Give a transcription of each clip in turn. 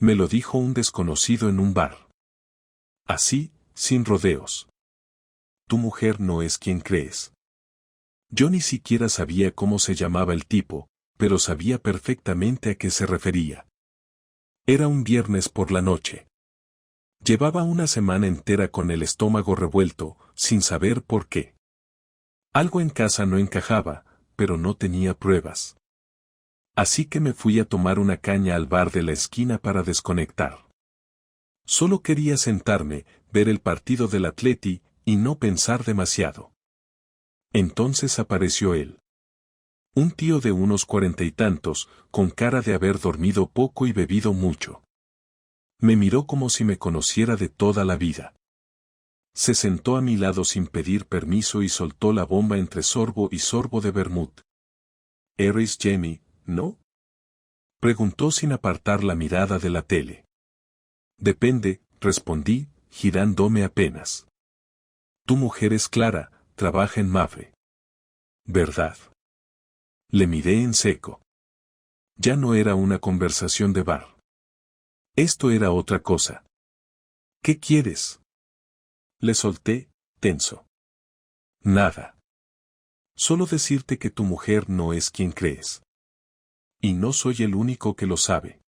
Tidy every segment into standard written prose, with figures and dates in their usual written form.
Me lo dijo un desconocido en un bar. Así, sin rodeos. Tu mujer no es quien crees. Yo ni siquiera sabía cómo se llamaba el tipo, pero sabía perfectamente a qué se refería. Era un viernes por la noche. Llevaba una semana entera con el estómago revuelto, sin saber por qué. Algo en casa no encajaba, pero no tenía pruebas. Así que me fui a tomar una caña al bar de la esquina para desconectar. Solo quería sentarme, ver el partido del Atleti, y no pensar demasiado. Entonces apareció él. Un tío de unos 40 y tantos, con cara de haber dormido poco y bebido mucho. Me miró como si me conociera de toda la vida. Se sentó a mi lado sin pedir permiso y soltó la bomba entre sorbo y sorbo de vermut. ¿Eres Jamie, no? Preguntó sin apartar la mirada de la tele. Depende, respondí, girándome apenas. Tu mujer es Clara, trabaja en Mafre. ¿Verdad? Le miré en seco. Ya no era una conversación de bar. Esto era otra cosa. ¿Qué quieres? Le solté, tenso. Nada. Solo decirte que tu mujer no es quien crees. Y no soy el único que lo sabe.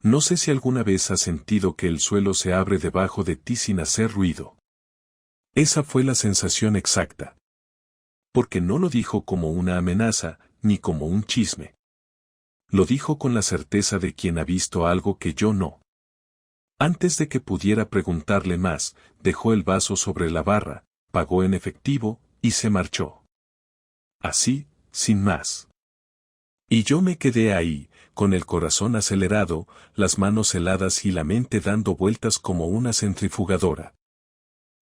No sé si alguna vez has sentido que el suelo se abre debajo de ti sin hacer ruido. Esa fue la sensación exacta. Porque no lo dijo como una amenaza, ni como un chisme. Lo dijo con la certeza de quien ha visto algo que yo no. Antes de que pudiera preguntarle más, dejó el vaso sobre la barra, pagó en efectivo, y se marchó. Así, sin más. Y yo me quedé ahí, con el corazón acelerado, las manos heladas y la mente dando vueltas como una centrifugadora.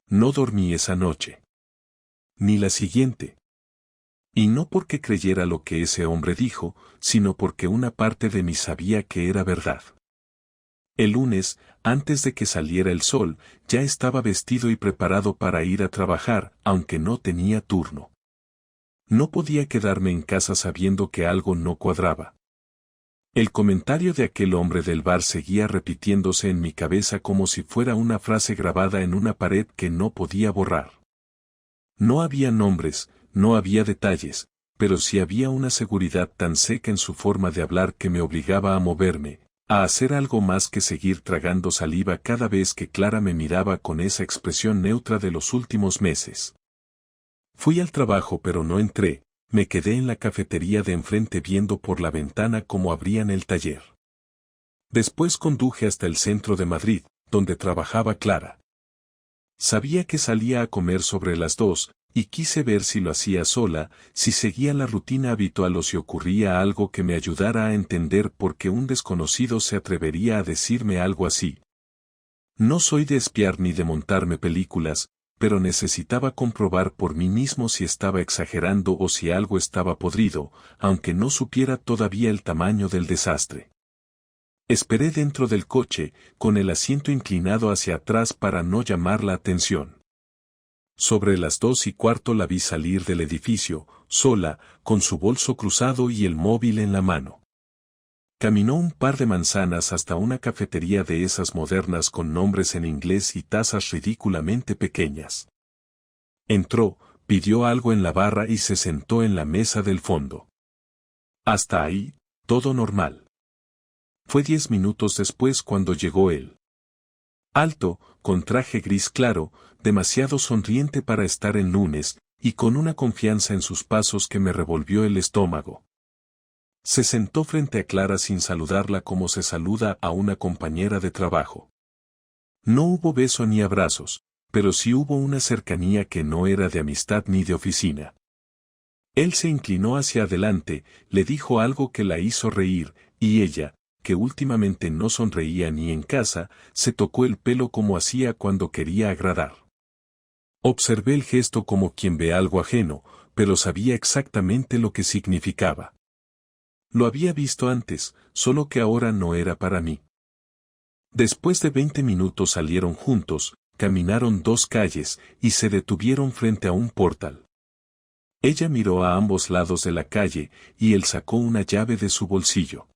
No dormí esa noche. Ni la siguiente. Y no porque creyera lo que ese hombre dijo, sino porque una parte de mí sabía que era verdad. El lunes, antes de que saliera el sol, ya estaba vestido y preparado para ir a trabajar, aunque no tenía turno. No podía quedarme en casa sabiendo que algo no cuadraba. El comentario de aquel hombre del bar seguía repitiéndose en mi cabeza como si fuera una frase grabada en una pared que no podía borrar. No había nombres, no había detalles, pero sí había una seguridad tan seca en su forma de hablar que me obligaba a moverme, a hacer algo más que seguir tragando saliva cada vez que Clara me miraba con esa expresión neutra de los últimos meses. Fui al trabajo pero no entré, me quedé en la cafetería de enfrente viendo por la ventana cómo abrían el taller. Después conduje hasta el centro de Madrid, donde trabajaba Clara. Sabía que salía a comer sobre las 2, y quise ver si lo hacía sola, si seguía la rutina habitual o si ocurría algo que me ayudara a entender por qué un desconocido se atrevería a decirme algo así. No soy de espiar ni de montarme películas, pero necesitaba comprobar por mí mismo si estaba exagerando o si algo estaba podrido, aunque no supiera todavía el tamaño del desastre. Esperé dentro del coche, con el asiento inclinado hacia atrás para no llamar la atención. Sobre las 2:15 la vi salir del edificio, sola, con su bolso cruzado y el móvil en la mano. Caminó un par de manzanas hasta una cafetería de esas modernas con nombres en inglés y tazas ridículamente pequeñas. Entró, pidió algo en la barra y se sentó en la mesa del fondo. Hasta ahí, todo normal. Fue 10 minutos después cuando llegó él. Alto, con traje gris claro, demasiado sonriente para estar en lunes, y con una confianza en sus pasos que me revolvió el estómago. Se sentó frente a Clara sin saludarla como se saluda a una compañera de trabajo. No hubo beso ni abrazos, pero sí hubo una cercanía que no era de amistad ni de oficina. Él se inclinó hacia adelante, le dijo algo que la hizo reír, y ella, que últimamente no sonreía ni en casa, se tocó el pelo como hacía cuando quería agradar. Observé el gesto como quien ve algo ajeno, pero sabía exactamente lo que significaba. Lo había visto antes, solo que ahora no era para mí. Después de 20 minutos salieron juntos, caminaron 2 calles, y se detuvieron frente a un portal. Ella miró a ambos lados de la calle, y él sacó una llave de su bolsillo.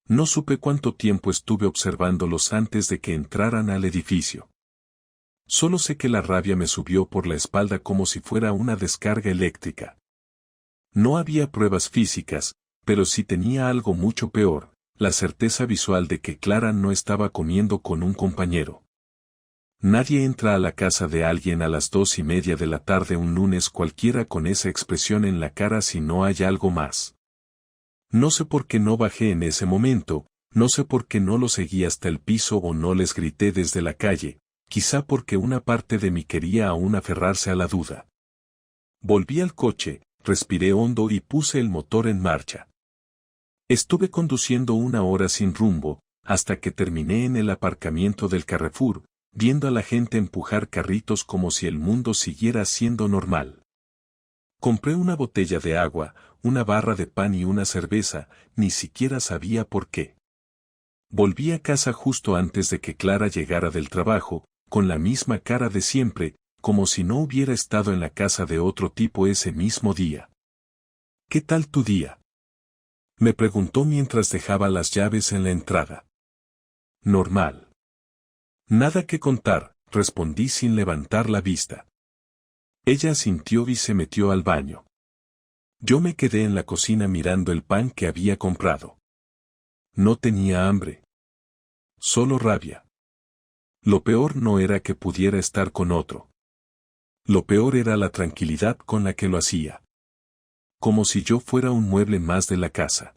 No supe cuánto tiempo estuve observándolos antes de que entraran al edificio. Solo sé que la rabia me subió por la espalda como si fuera una descarga eléctrica. No había pruebas físicas, pero sí tenía algo mucho peor, la certeza visual de que Clara no estaba comiendo con un compañero. Nadie entra a la casa de alguien a las 2:30 de la tarde un lunes cualquiera con esa expresión en la cara si no hay algo más. No sé por qué no bajé en ese momento, no sé por qué no lo seguí hasta el piso o no les grité desde la calle, quizá porque una parte de mí quería aún aferrarse a la duda. Volví al coche, respiré hondo y puse el motor en marcha. Estuve conduciendo 1 hora sin rumbo, hasta que terminé en el aparcamiento del Carrefour, viendo a la gente empujar carritos como si el mundo siguiera siendo normal. Compré una botella de agua, una barra de pan y una cerveza, ni siquiera sabía por qué. Volví a casa justo antes de que Clara llegara del trabajo, con la misma cara de siempre, como si no hubiera estado en la casa de otro tipo ese mismo día. ¿Qué tal tu día?, me preguntó mientras dejaba las llaves en la entrada. Normal. Nada que contar, respondí sin levantar la vista. Ella asintió y se metió al baño. Yo me quedé en la cocina mirando el pan que había comprado. No tenía hambre. Solo rabia. Lo peor no era que pudiera estar con otro. Lo peor era la tranquilidad con la que lo hacía. Como si yo fuera un mueble más de la casa.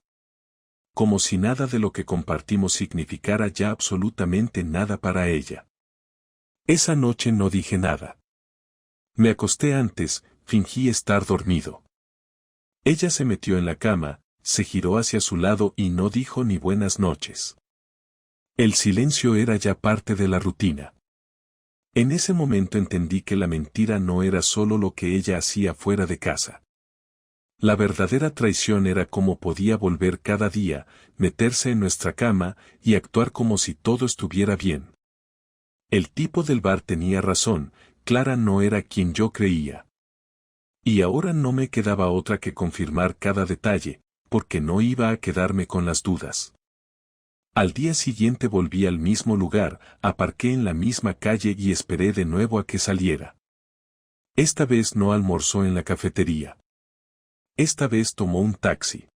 Como si nada de lo que compartimos significara ya absolutamente nada para ella. Esa noche no dije nada. Me acosté antes, fingí estar dormido. Ella se metió en la cama, se giró hacia su lado y no dijo ni buenas noches. El silencio era ya parte de la rutina. En ese momento entendí que la mentira no era solo lo que ella hacía fuera de casa. La verdadera traición era cómo podía volver cada día, meterse en nuestra cama y actuar como si todo estuviera bien. El tipo del bar tenía razón, Clara no era quien yo creía. Y ahora no me quedaba otra que confirmar cada detalle, porque no iba a quedarme con las dudas. Al día siguiente volví al mismo lugar, aparqué en la misma calle y esperé de nuevo a que saliera. Esta vez no almorzó en la cafetería. Esta vez tomó un taxi.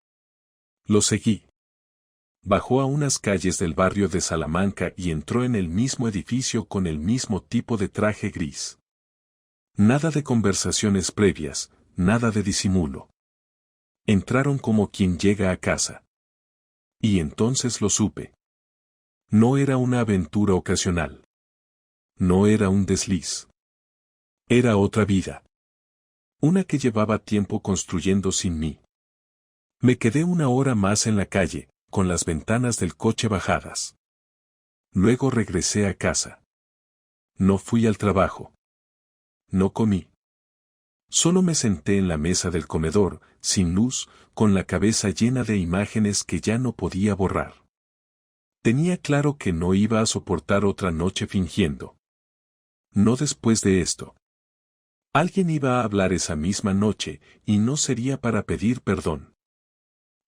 Lo seguí. Bajó a unas calles del barrio de Salamanca y entró en el mismo edificio con el mismo tipo de traje gris. Nada de conversaciones previas, nada de disimulo. Entraron como quien llega a casa. Y entonces lo supe. No era una aventura ocasional. No era un desliz. Era otra vida. Una que llevaba tiempo construyendo sin mí. Me quedé 1 hora más en la calle, con las ventanas del coche bajadas. Luego regresé a casa. No fui al trabajo. No comí. Solo me senté en la mesa del comedor, sin luz, con la cabeza llena de imágenes que ya no podía borrar. Tenía claro que no iba a soportar otra noche fingiendo. No después de esto. Alguien iba a hablar esa misma noche, y no sería para pedir perdón.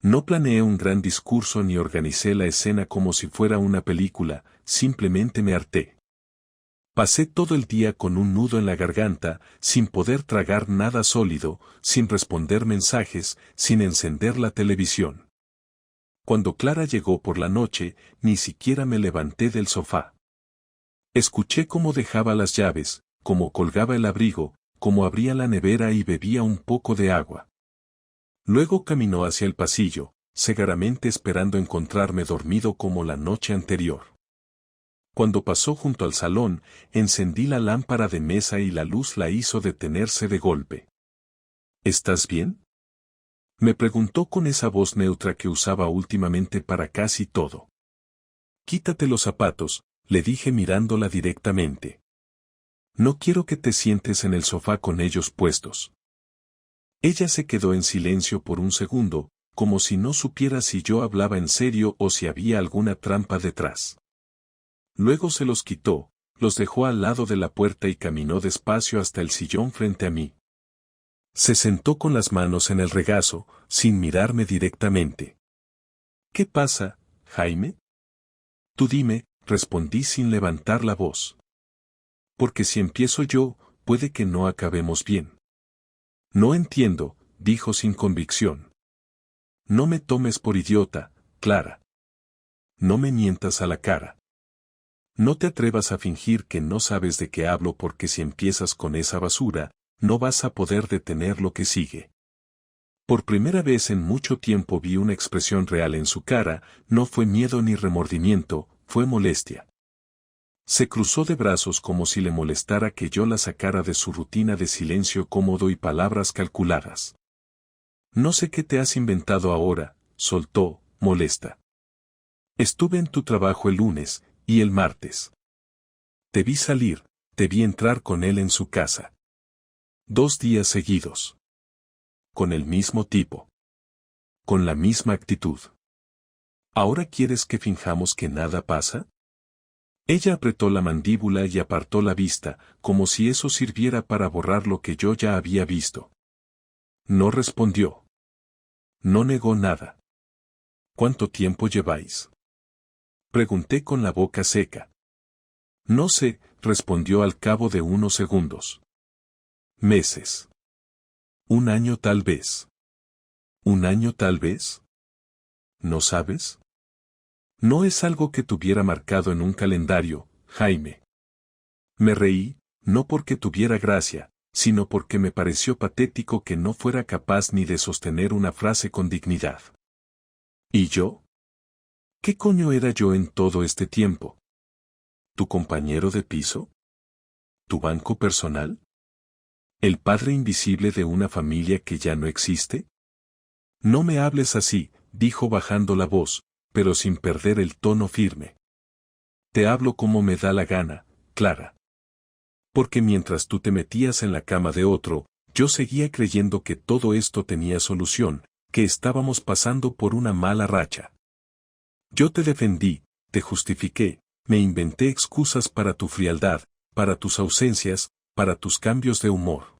No planeé un gran discurso ni organicé la escena como si fuera una película, simplemente me harté. Pasé todo el día con un nudo en la garganta, sin poder tragar nada sólido, sin responder mensajes, sin encender la televisión. Cuando Clara llegó por la noche, ni siquiera me levanté del sofá. Escuché cómo dejaba las llaves, cómo colgaba el abrigo, cómo abría la nevera y bebía un poco de agua. Luego caminó hacia el pasillo, cegaramente esperando encontrarme dormido como la noche anterior. Cuando pasó junto al salón, encendí la lámpara de mesa y la luz la hizo detenerse de golpe. ¿Estás bien?, me preguntó con esa voz neutra que usaba últimamente para casi todo. Quítate los zapatos, le dije mirándola directamente. No quiero que te sientes en el sofá con ellos puestos. Ella se quedó en silencio por un segundo, como si no supiera si yo hablaba en serio o si había alguna trampa detrás. Luego se los quitó, los dejó al lado de la puerta y caminó despacio hasta el sillón frente a mí. Se sentó con las manos en el regazo, sin mirarme directamente. ¿Qué pasa?, Jaime? Tú dime, respondí sin levantar la voz. Porque si empiezo yo, puede que no acabemos bien. No entiendo, dijo sin convicción. No me tomes por idiota, Clara. No me mientas a la cara. No te atrevas a fingir que no sabes de qué hablo porque si empiezas con esa basura, no vas a poder detener lo que sigue. Por primera vez en mucho tiempo vi una expresión real en su cara, no fue miedo ni remordimiento, fue molestia. Se cruzó de brazos como si le molestara que yo la sacara de su rutina de silencio cómodo y palabras calculadas. No sé qué te has inventado ahora, soltó, molesta. Estuve en tu trabajo el lunes, y el martes. Te vi salir, te vi entrar con él en su casa. 2 días seguidos. Con el mismo tipo. Con la misma actitud. ¿Ahora quieres que finjamos que nada pasa? Ella apretó la mandíbula y apartó la vista, como si eso sirviera para borrar lo que yo ya había visto. No respondió. No negó nada. ¿Cuánto tiempo lleváis? Pregunté con la boca seca. No sé, respondió al cabo de unos segundos. Meses. 1 año tal vez. 1 año tal vez. ¿No sabes? No es algo que tuviera marcado en un calendario, Jaime. Me reí, no porque tuviera gracia, sino porque me pareció patético que no fuera capaz ni de sostener una frase con dignidad. ¿Y yo? ¿Qué coño era yo en todo este tiempo? ¿Tu compañero de piso? ¿Tu banco personal? ¿El padre invisible de una familia que ya no existe? No me hables así, dijo bajando la voz, pero sin perder el tono firme. Te hablo como me da la gana, Clara. Porque mientras tú te metías en la cama de otro, yo seguía creyendo que todo esto tenía solución, que estábamos pasando por una mala racha. Yo te defendí, te justifiqué, me inventé excusas para tu frialdad, para tus ausencias, para tus cambios de humor.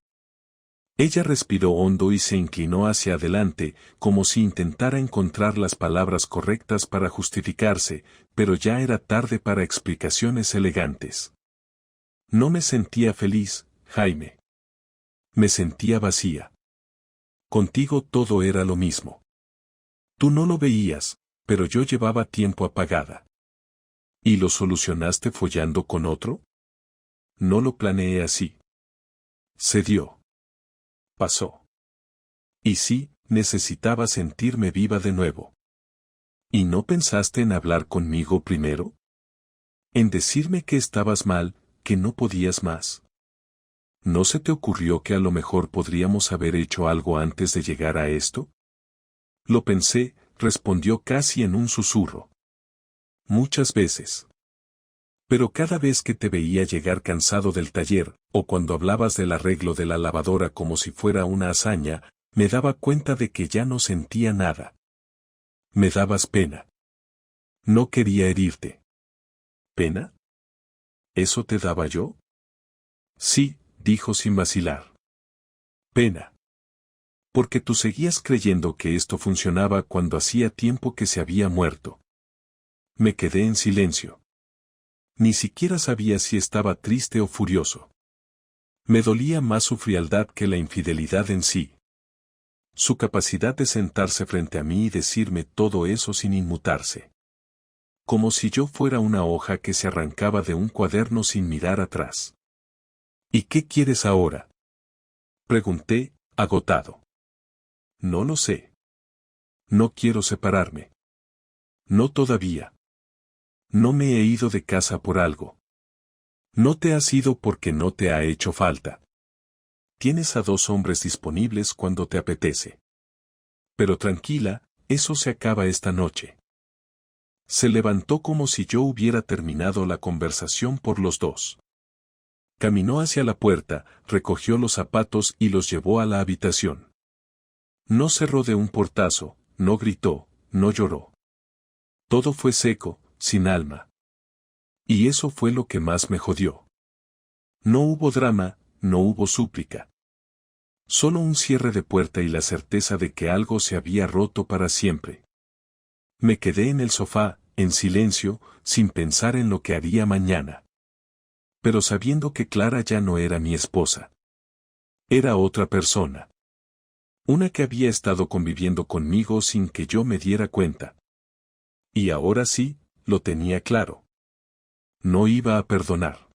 Ella respiró hondo y se inclinó hacia adelante, como si intentara encontrar las palabras correctas para justificarse, pero ya era tarde para explicaciones elegantes. No me sentía feliz, Jaime. Me sentía vacía. Contigo todo era lo mismo. Tú no lo veías, pero yo llevaba tiempo apagada. ¿Y lo solucionaste follando con otro? No lo planeé así. Se dio. Pasó. Y sí, necesitaba sentirme viva de nuevo. ¿Y no pensaste en hablar conmigo primero? En decirme que estabas mal, que no podías más. ¿No se te ocurrió que a lo mejor podríamos haber hecho algo antes de llegar a esto? Lo pensé, respondió casi en un susurro. Muchas veces. Pero cada vez que te veía llegar cansado del taller, o cuando hablabas del arreglo de la lavadora como si fuera una hazaña, me daba cuenta de que ya no sentía nada. Me dabas pena. No quería herirte. ¿Pena? ¿Eso te daba yo? Sí, dijo sin vacilar. Pena. Porque tú seguías creyendo que esto funcionaba cuando hacía tiempo que se había muerto. Me quedé en silencio. Ni siquiera sabía si estaba triste o furioso. Me dolía más su frialdad que la infidelidad en sí. Su capacidad de sentarse frente a mí y decirme todo eso sin inmutarse. Como si yo fuera una hoja que se arrancaba de un cuaderno sin mirar atrás. ¿Y qué quieres ahora? Pregunté, agotado. No lo sé. No quiero separarme. No todavía. No me he ido de casa por algo. No te has ido porque no te ha hecho falta. Tienes a 2 hombres disponibles cuando te apetece. Pero tranquila, eso se acaba esta noche. Se levantó como si yo hubiera terminado la conversación por los dos. Caminó hacia la puerta, recogió los zapatos y los llevó a la habitación. No cerró de un portazo, no gritó, no lloró. Todo fue seco, sin alma. Y eso fue lo que más me jodió. No hubo drama, no hubo súplica. Solo un cierre de puerta y la certeza de que algo se había roto para siempre. Me quedé en el sofá, en silencio, sin pensar en lo que haría mañana. Pero sabiendo que Clara ya no era mi esposa. Era otra persona. Una que había estado conviviendo conmigo sin que yo me diera cuenta. Y ahora sí, lo tenía claro. No iba a perdonar.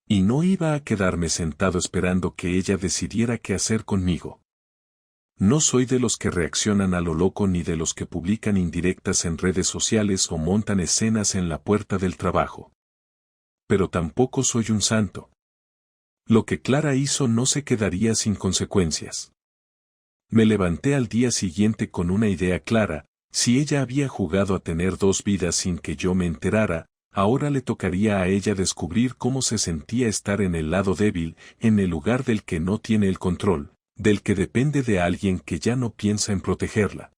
Y no iba a quedarme sentado esperando que ella decidiera qué hacer conmigo. No soy de los que reaccionan a lo loco ni de los que publican indirectas en redes sociales o montan escenas en la puerta del trabajo. Pero tampoco soy un santo. Lo que Clara hizo no se quedaría sin consecuencias. Me levanté al día siguiente con una idea clara: si ella había jugado a tener dos vidas sin que yo me enterara, ahora le tocaría a ella descubrir cómo se sentía estar en el lado débil, en el lugar del que no tiene el control, del que depende de alguien que ya no piensa en protegerla.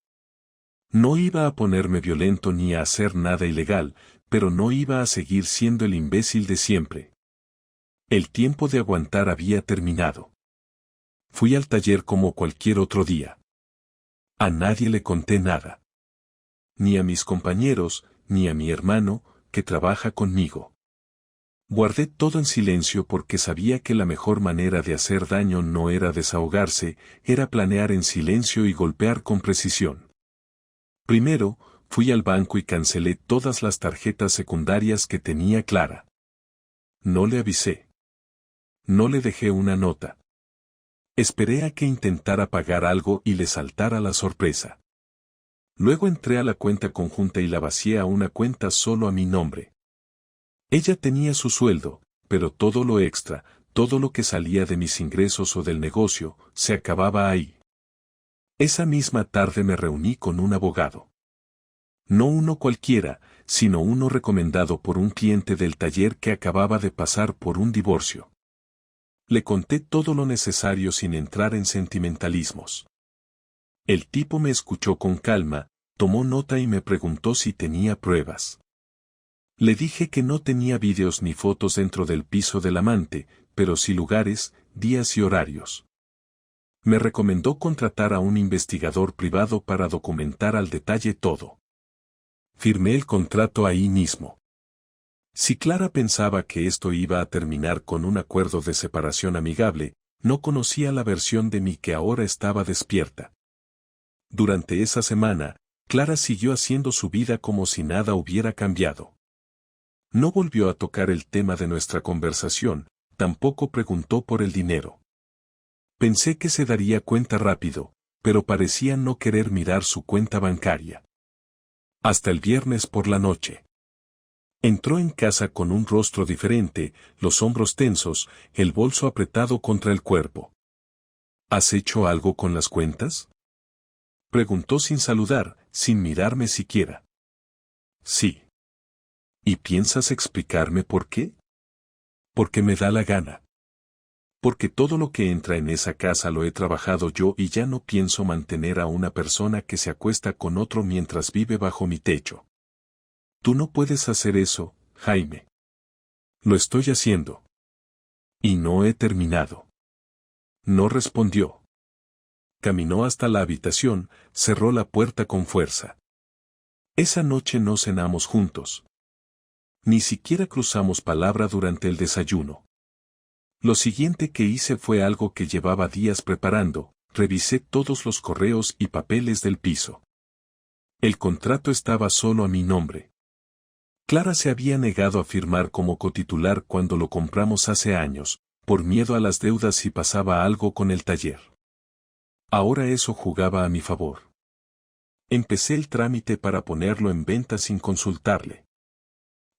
No iba a ponerme violento ni a hacer nada ilegal, pero no iba a seguir siendo el imbécil de siempre. El tiempo de aguantar había terminado. Fui al taller como cualquier otro día. A nadie le conté nada. Ni a mis compañeros, ni a mi hermano, que trabaja conmigo. Guardé todo en silencio porque sabía que la mejor manera de hacer daño no era desahogarse, era planear en silencio y golpear con precisión. Primero, fui al banco y cancelé todas las tarjetas secundarias que tenía Clara. No le avisé. No le dejé una nota. Esperé a que intentara pagar algo y le saltara la sorpresa. Luego entré a la cuenta conjunta y la vacié a una cuenta solo a mi nombre. Ella tenía su sueldo, pero todo lo extra, todo lo que salía de mis ingresos o del negocio, se acababa ahí. Esa misma tarde me reuní con un abogado. No uno cualquiera, sino uno recomendado por un cliente del taller que acababa de pasar por un divorcio. Le conté todo lo necesario sin entrar en sentimentalismos. El tipo me escuchó con calma, tomó nota y me preguntó si tenía pruebas. Le dije que no tenía vídeos ni fotos dentro del piso del amante, pero sí lugares, días y horarios. Me recomendó contratar a un investigador privado para documentar al detalle todo. Firmé el contrato ahí mismo. Si Clara pensaba que esto iba a terminar con un acuerdo de separación amigable, no conocía la versión de mí que ahora estaba despierta. Durante esa semana, Clara siguió haciendo su vida como si nada hubiera cambiado. No volvió a tocar el tema de nuestra conversación, tampoco preguntó por el dinero. Pensé que se daría cuenta rápido, pero parecía no querer mirar su cuenta bancaria. Hasta el viernes por la noche. Entró en casa con un rostro diferente, los hombros tensos, el bolso apretado contra el cuerpo. ¿Has hecho algo con las cuentas?, preguntó sin saludar, sin mirarme siquiera. Sí. ¿Y piensas explicarme por qué? Porque me da la gana. Porque todo lo que entra en esa casa lo he trabajado yo y ya no pienso mantener a una persona que se acuesta con otro mientras vive bajo mi techo. Tú no puedes hacer eso, Jaime. Lo estoy haciendo. Y no he terminado. No respondió. Caminó hasta la habitación, cerró la puerta con fuerza. Esa noche no cenamos juntos. Ni siquiera cruzamos palabra durante el desayuno. Lo siguiente que hice fue algo que llevaba días preparando: revisé todos los correos y papeles del piso. El contrato estaba solo a mi nombre. Clara se había negado a firmar como cotitular cuando lo compramos hace años, por miedo a las deudas si pasaba algo con el taller. Ahora eso jugaba a mi favor. Empecé el trámite para ponerlo en venta sin consultarle.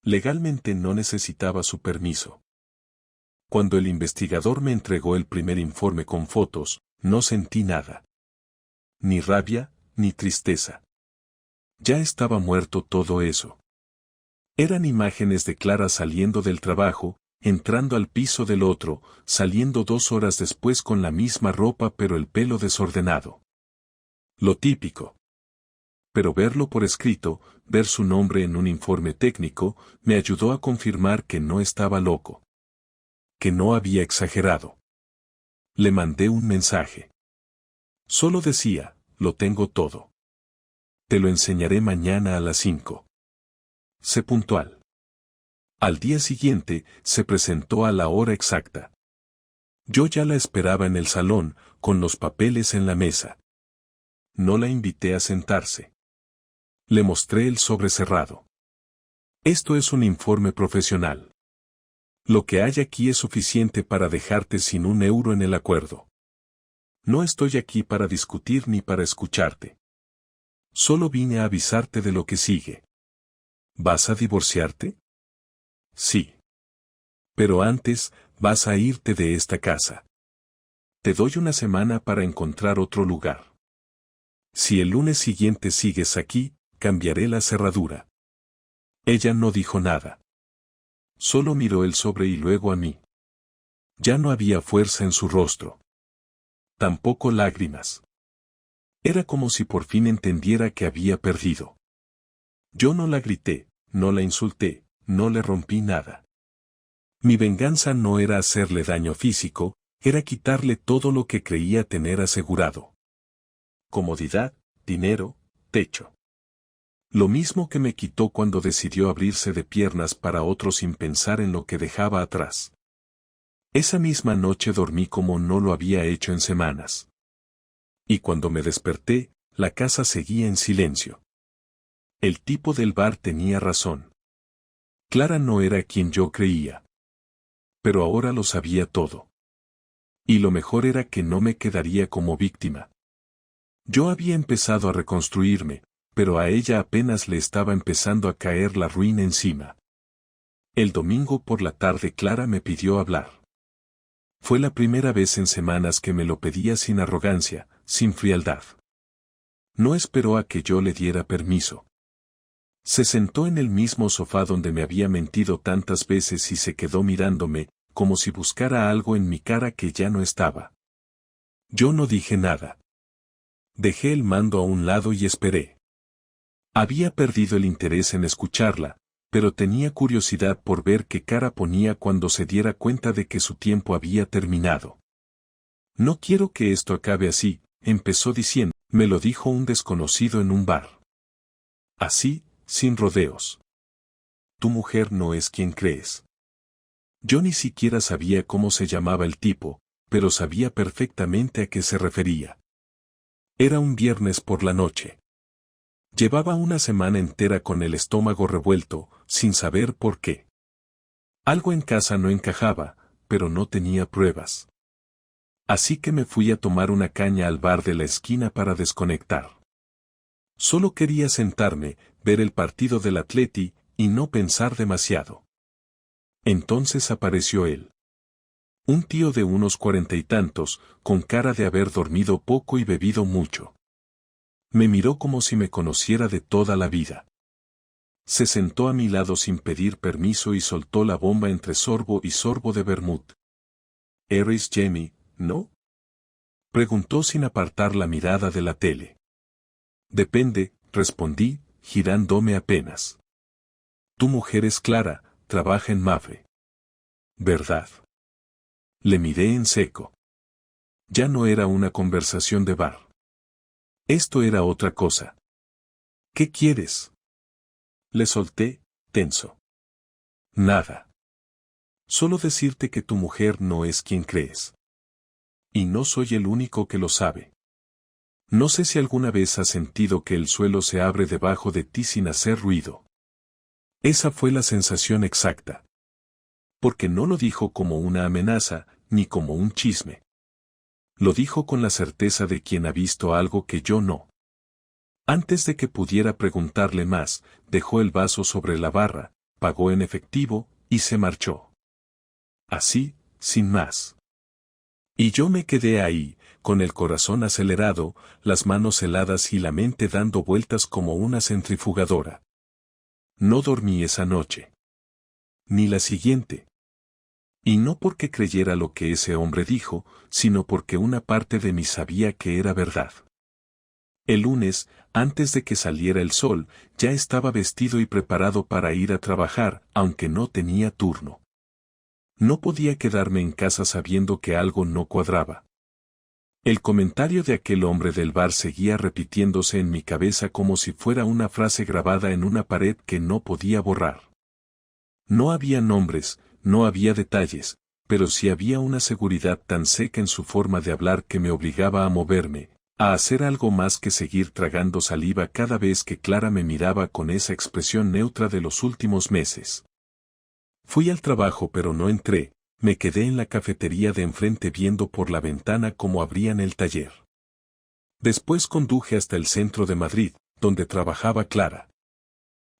Legalmente no necesitaba su permiso. Cuando el investigador me entregó el primer informe con fotos, no sentí nada. Ni rabia, ni tristeza. Ya estaba muerto todo eso. Eran imágenes de Clara saliendo del trabajo, entrando al piso del otro, saliendo 2 horas después con la misma ropa pero el pelo desordenado. Lo típico. Pero verlo por escrito, ver su nombre en un informe técnico, me ayudó a confirmar que no estaba loco. Que no había exagerado. Le mandé un mensaje. Solo decía: lo tengo todo. Te lo enseñaré mañana a las 5. Sé puntual. Al día siguiente, se presentó a la hora exacta. Yo ya la esperaba en el salón, con los papeles en la mesa. No la invité a sentarse. Le mostré el sobre cerrado. Esto es un informe profesional. Lo que hay aquí es suficiente para dejarte sin €1 en el acuerdo. No estoy aquí para discutir ni para escucharte. Solo vine a avisarte de lo que sigue. ¿Vas a divorciarte? Sí. Pero antes, vas a irte de esta casa. Te doy una semana para encontrar otro lugar. Si el lunes siguiente sigues aquí, cambiaré la cerradura. Ella no dijo nada. Solo miró el sobre y luego a mí. Ya no había fuerza en su rostro. Tampoco lágrimas. Era como si por fin entendiera que había perdido. Yo no la grité, no la insulté, no le rompí nada. Mi venganza no era hacerle daño físico, era quitarle todo lo que creía tener asegurado. Comodidad, dinero, techo. Lo mismo que me quitó cuando decidió abrirse de piernas para otro sin pensar en lo que dejaba atrás. Esa misma noche dormí como no lo había hecho en semanas. Y cuando me desperté, la casa seguía en silencio. El tipo del bar tenía razón. Clara no era quien yo creía. Pero ahora lo sabía todo. Y lo mejor era que no me quedaría como víctima. Yo había empezado a reconstruirme, pero a ella apenas le estaba empezando a caer la ruina encima. El domingo por la tarde Clara me pidió hablar. Fue la primera vez en semanas que me lo pedía sin arrogancia, sin frialdad. No esperó a que yo le diera permiso. Se sentó en el mismo sofá donde me había mentido tantas veces y se quedó mirándome, como si buscara algo en mi cara que ya no estaba. Yo no dije nada. Dejé el mando a un lado y esperé. Había perdido el interés en escucharla, pero tenía curiosidad por ver qué cara ponía cuando se diera cuenta de que su tiempo había terminado. No quiero que esto acabe así, empezó diciendo, me lo dijo un desconocido en un bar. Así, sin rodeos. Tu mujer no es quien crees. Yo ni siquiera sabía cómo se llamaba el tipo, pero sabía perfectamente a qué se refería. Era un viernes por la noche. Llevaba una semana entera con el estómago revuelto, sin saber por qué. Algo en casa no encajaba, pero no tenía pruebas. Así que me fui a tomar una caña al bar de la esquina para desconectar. Solo quería sentarme, ver el partido del Atleti, y no pensar demasiado. Entonces apareció él. Un tío de unos 40 y tantos, con cara de haber dormido poco y bebido mucho. Me miró como si me conociera de toda la vida. Se sentó a mi lado sin pedir permiso y soltó la bomba entre sorbo y sorbo de vermut. ¿Eres Jamie, no? Preguntó sin apartar la mirada de la tele. Depende, respondí, girándome apenas. Tu mujer es Clara, trabaja en Mafre. ¿Verdad? Le miré en seco. Ya no era una conversación de bar. Esto era otra cosa. ¿Qué quieres? Le solté, tenso. Nada. Solo decirte que tu mujer no es quien crees. Y no soy el único que lo sabe. No sé si alguna vez has sentido que el suelo se abre debajo de ti sin hacer ruido. Esa fue la sensación exacta. Porque no lo dijo como una amenaza, ni como un chisme. Lo dijo con la certeza de quien ha visto algo que yo no. Antes de que pudiera preguntarle más, dejó el vaso sobre la barra, pagó en efectivo, y se marchó. Así, sin más. Y yo me quedé ahí, con el corazón acelerado, las manos heladas y la mente dando vueltas como una centrifugadora. No dormí esa noche. Ni la siguiente. Y no porque creyera lo que ese hombre dijo, sino porque una parte de mí sabía que era verdad. El lunes, antes de que saliera el sol, ya estaba vestido y preparado para ir a trabajar, aunque no tenía turno. No podía quedarme en casa sabiendo que algo no cuadraba. El comentario de aquel hombre del bar seguía repitiéndose en mi cabeza como si fuera una frase grabada en una pared que no podía borrar. No había nombres, no había detalles, pero sí había una seguridad tan seca en su forma de hablar que me obligaba a moverme, a hacer algo más que seguir tragando saliva cada vez que Clara me miraba con esa expresión neutra de los últimos meses. Fui al trabajo pero no entré, me quedé en la cafetería de enfrente viendo por la ventana cómo abrían el taller. Después conduje hasta el centro de Madrid, donde trabajaba Clara.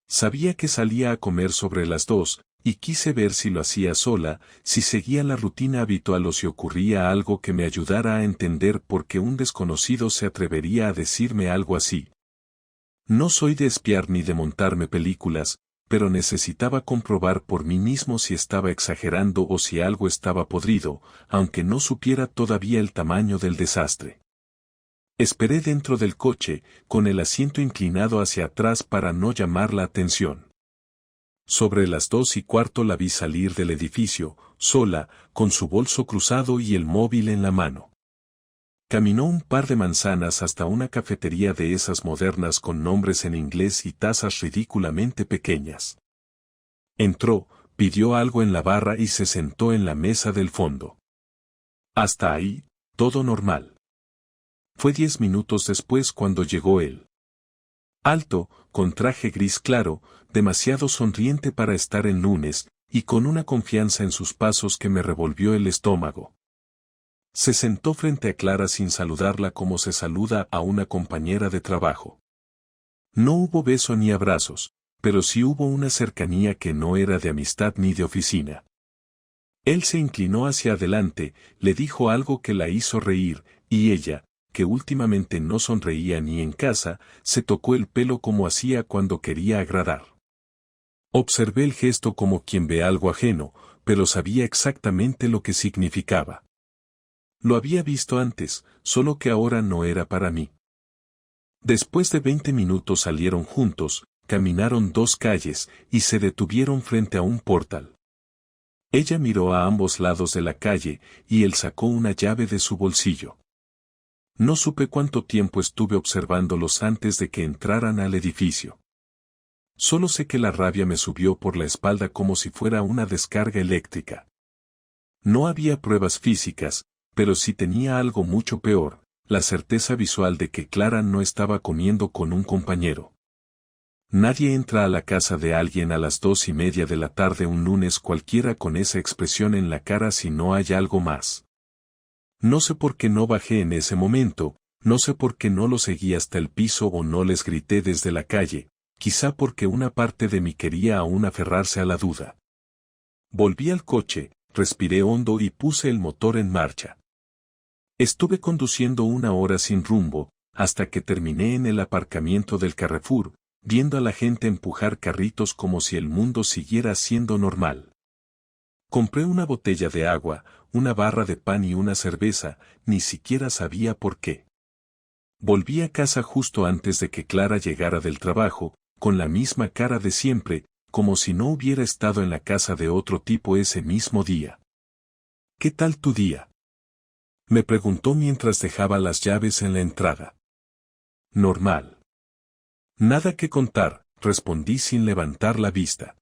Sabía que salía a comer sobre las 2, y quise ver si lo hacía sola, si seguía la rutina habitual o si ocurría algo que me ayudara a entender por qué un desconocido se atrevería a decirme algo así. No soy de espiar ni de montarme películas, pero necesitaba comprobar por mí mismo si estaba exagerando o si algo estaba podrido, aunque no supiera todavía el tamaño del desastre. Esperé dentro del coche, con el asiento inclinado hacia atrás para no llamar la atención. Sobre las 2:15 la vi salir del edificio, sola, con su bolso cruzado y el móvil en la mano. Caminó un par de manzanas hasta una cafetería de esas modernas con nombres en inglés y tazas ridículamente pequeñas. Entró, pidió algo en la barra y se sentó en la mesa del fondo. Hasta ahí, todo normal. Fue 10 minutos después cuando llegó él. Alto, con traje gris claro, demasiado sonriente para estar en lunes, y con una confianza en sus pasos que me revolvió el estómago. Se sentó frente a Clara sin saludarla como se saluda a una compañera de trabajo. No hubo beso ni abrazos, pero sí hubo una cercanía que no era de amistad ni de oficina. Él se inclinó hacia adelante, le dijo algo que la hizo reír, y ella, que últimamente no sonreía ni en casa, se tocó el pelo como hacía cuando quería agradar. Observé el gesto como quien ve algo ajeno, pero sabía exactamente lo que significaba. Lo había visto antes, solo que ahora no era para mí. Después de 20 minutos salieron juntos, caminaron 2 calles, y se detuvieron frente a un portal. Ella miró a ambos lados de la calle, y él sacó una llave de su bolsillo. No supe cuánto tiempo estuve observándolos antes de que entraran al edificio. Solo sé que la rabia me subió por la espalda como si fuera una descarga eléctrica. No había pruebas físicas, pero sí tenía algo mucho peor, la certeza visual de que Clara no estaba comiendo con un compañero. Nadie entra a la casa de alguien a las 2:30 de la tarde un lunes cualquiera con esa expresión en la cara si no hay algo más. No sé por qué no bajé en ese momento, no sé por qué no lo seguí hasta el piso o no les grité desde la calle, quizá porque una parte de mí quería aún aferrarse a la duda. Volví al coche, respiré hondo y puse el motor en marcha. Estuve conduciendo 1 hora sin rumbo, hasta que terminé en el aparcamiento del Carrefour, viendo a la gente empujar carritos como si el mundo siguiera siendo normal. Compré una botella de agua, una barra de pan y una cerveza, ni siquiera sabía por qué. Volví a casa justo antes de que Clara llegara del trabajo, con la misma cara de siempre, como si no hubiera estado en la casa de otro tipo ese mismo día. ¿Qué tal tu día?, me preguntó mientras dejaba las llaves en la entrada. Normal. Nada que contar, respondí sin levantar la vista.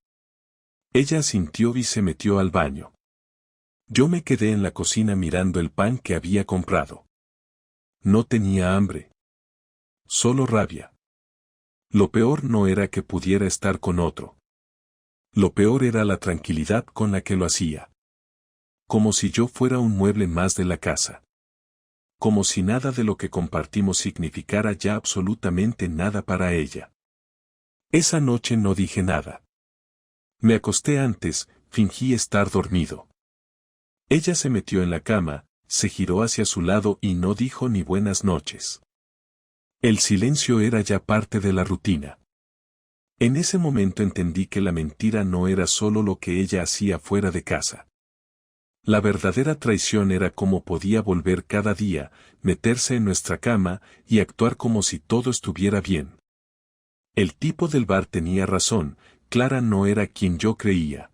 Ella asintió y se metió al baño. Yo me quedé en la cocina mirando el pan que había comprado. No tenía hambre. Solo rabia. Lo peor no era que pudiera estar con otro. Lo peor era la tranquilidad con la que lo hacía. Como si yo fuera un mueble más de la casa. Como si nada de lo que compartimos significara ya absolutamente nada para ella. Esa noche no dije nada. Me acosté antes, fingí estar dormido. Ella se metió en la cama, se giró hacia su lado y no dijo ni buenas noches. El silencio era ya parte de la rutina. En ese momento entendí que la mentira no era solo lo que ella hacía fuera de casa. La verdadera traición era cómo podía volver cada día, meterse en nuestra cama y actuar como si todo estuviera bien. El tipo del bar tenía razón, Clara no era quien yo creía.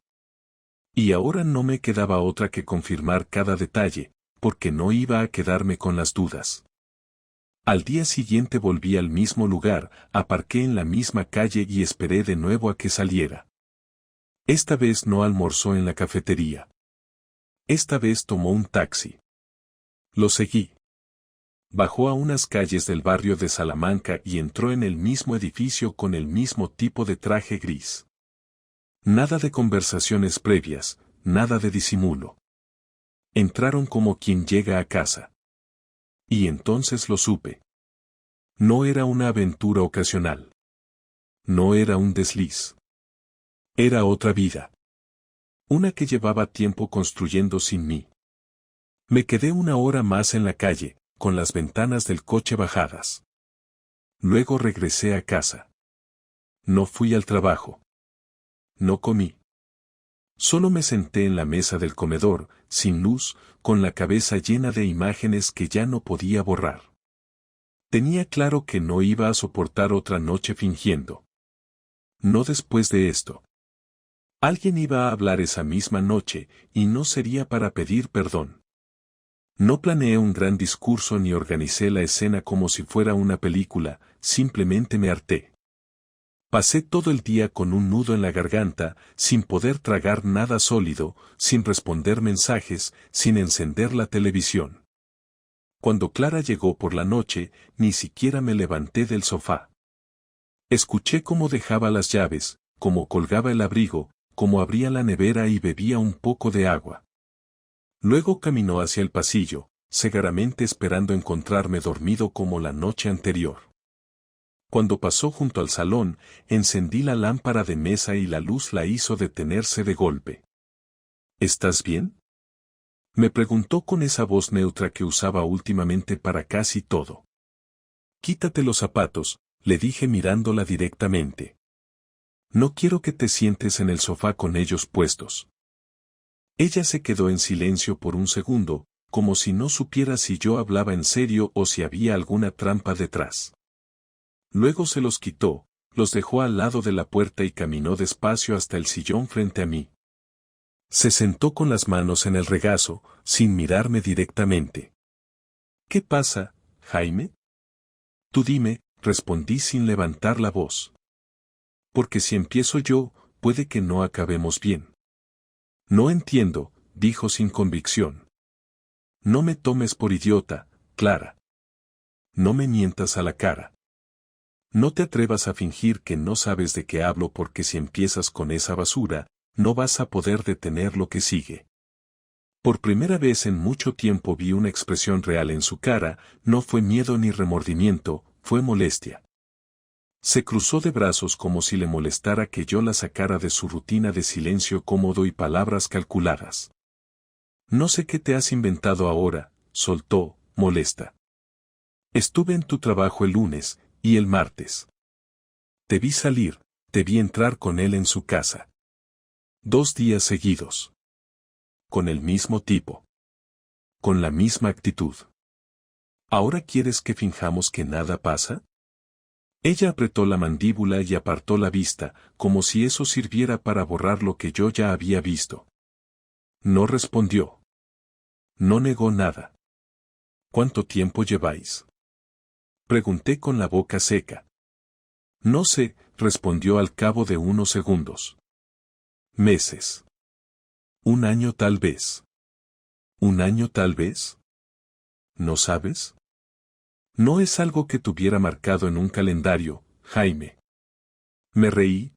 Y ahora no me quedaba otra que confirmar cada detalle, porque no iba a quedarme con las dudas. Al día siguiente volví al mismo lugar, aparqué en la misma calle y esperé de nuevo a que saliera. Esta vez no almorzó en la cafetería. Esta vez tomó un taxi. Lo seguí. Bajó a unas calles del barrio de Salamanca y entró en el mismo edificio con el mismo tipo de traje gris. Nada de conversaciones previas, nada de disimulo. Entraron como quien llega a casa. Y entonces lo supe. No era una aventura ocasional. No era un desliz. Era otra vida. Una que llevaba tiempo construyendo sin mí. Me quedé una hora más en la calle, con las ventanas del coche bajadas. Luego regresé a casa. No fui al trabajo. No comí. Solo me senté en la mesa del comedor, sin luz, con la cabeza llena de imágenes que ya no podía borrar. Tenía claro que no iba a soportar otra noche fingiendo. No después de esto. Alguien iba a hablar esa misma noche, y no sería para pedir perdón. No planeé un gran discurso ni organicé la escena como si fuera una película, simplemente me harté. Pasé todo el día con un nudo en la garganta, sin poder tragar nada sólido, sin responder mensajes, sin encender la televisión. Cuando Clara llegó por la noche, ni siquiera me levanté del sofá. Escuché cómo dejaba las llaves, cómo colgaba el abrigo, cómo abría la nevera y bebía un poco de agua. Luego caminó hacia el pasillo, cegaramente esperando encontrarme dormido como la noche anterior. Cuando pasó junto al salón, encendí la lámpara de mesa y la luz la hizo detenerse de golpe. ¿Estás bien?, me preguntó con esa voz neutra que usaba últimamente para casi todo. Quítate los zapatos, le dije mirándola directamente. No quiero que te sientes en el sofá con ellos puestos. Ella se quedó en silencio por un segundo, como si no supiera si yo hablaba en serio o si había alguna trampa detrás. Luego se los quitó, los dejó al lado de la puerta y caminó despacio hasta el sillón frente a mí. Se sentó con las manos en el regazo, sin mirarme directamente. ¿Qué pasa, Jaime? Tú dime, respondí sin levantar la voz. Porque si empiezo yo, puede que no acabemos bien. No entiendo, dijo sin convicción. No me tomes por idiota, Clara. No me mientas a la cara. No te atrevas a fingir que no sabes de qué hablo porque si empiezas con esa basura, no vas a poder detener lo que sigue. Por primera vez en mucho tiempo vi una expresión real en su cara, no fue miedo ni remordimiento, fue molestia. Se cruzó de brazos como si le molestara que yo la sacara de su rutina de silencio cómodo y palabras calculadas. No sé qué te has inventado ahora, soltó, molesta. Estuve en tu trabajo el lunes, y el martes. Te vi salir, te vi entrar con él en su casa. 2 días seguidos. Con el mismo tipo. Con la misma actitud. ¿Ahora quieres que finjamos que nada pasa? Ella apretó la mandíbula y apartó la vista, como si eso sirviera para borrar lo que yo ya había visto. No respondió. No negó nada. ¿Cuánto tiempo lleváis?, pregunté con la boca seca. No sé, respondió al cabo de unos segundos. Meses. 1 año tal vez. 1 año tal vez. ¿No sabes? No es algo que tuviera marcado en un calendario, Jaime. Me reí,